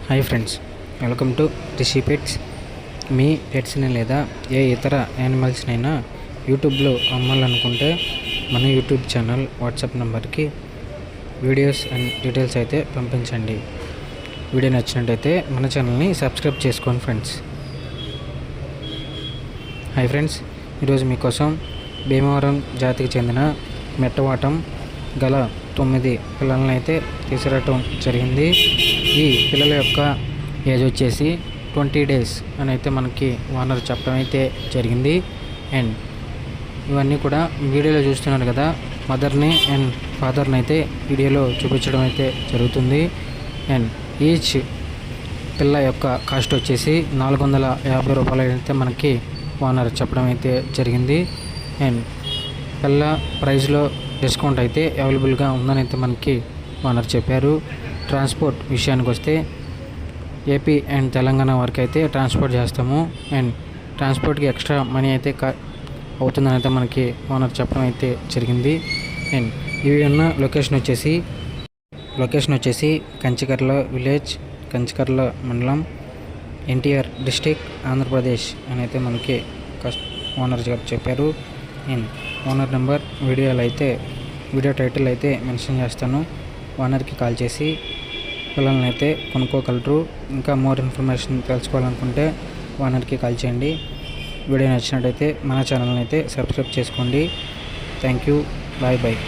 Hi friends, welcome to Rishi pets. మీ పెట్స్ని లేదా ఏ ఇతర యానిమల్స్నైనా యూట్యూబ్లో అమ్మాలనుకుంటే మన యూట్యూబ్ ఛానల్ వాట్సాప్ నెంబర్కి వీడియోస్ అండ్ డీటెయిల్స్ అయితే పంపించండి. వీడియో నచ్చినట్టయితే మన ఛానల్ని సబ్స్క్రైబ్ చేసుకోండి ఫ్రెండ్స్. హాయ్ ఫ్రెండ్స్, ఈరోజు మీకోసం భీమవరం జాతికి చెందిన మెట్టవాటం గల 9 పిల్లలను అయితే తీసుకురావటం జరిగింది. ఈ పిల్లల యొక్క ఏజ్ వచ్చేసి 20 days అని అయితే మనకి ఓనర్ చెప్పడం అయితే జరిగింది. అండ్ ఇవన్నీ కూడా వీడియోలో చూస్తున్నారు కదా, మదర్ని అండ్ ఫాదర్ని అయితే వీడియోలో చూపించడం అయితే జరుగుతుంది. అండ్ ఈచ్ పిల్ల యొక్క కాస్ట్ వచ్చేసి 450 రూపాయలు అయితే మనకి ఓనర్ చెప్పడం అయితే జరిగింది. అండ్ పిల్ల ప్రైస్లో డిస్కౌంట్ అయితే అవైలబుల్గా ఉందని అయితే మనకి ఓనర్ చెప్పారు. ట్రాన్స్పోర్ట్ విషయానికి వస్తే ఏపీ అండ్ తెలంగాణ వరకు అయితే ట్రాన్స్పోర్ట్ చేస్తాము. అండ్ ట్రాన్స్పోర్ట్కి ఎక్స్ట్రా మనీ అయితే అవుతుందని అయితే మనకి ఓనర్ చెప్పడం అయితే జరిగింది. అండ్ ఇవి ఉన్న లొకేషన్ వచ్చేసి కంచికర్ల విలేజ్, కంచికర్ల మండలం, ఎన్టీఆర్ డిస్టిక్, ఆంధ్రప్రదేశ్ అని అయితే మనకి ఓనర్ చెప్పారు. And owner number video title అయితే మెన్షన్ చేస్తాను. ఓనర్కి కాల్ చేసి పిల్లల్ని అయితే కొనుక్కోగలరు. ఇంకా మోర్ ఇన్ఫర్మేషన్ తెలుసుకోవాలనుకుంటే ఓనర్కి కాల్ చేయండి. వీడియో నచ్చినట్టయితే మన ఛానల్ని అయితే సబ్స్క్రైబ్ చేసుకోండి. Thank you, bye.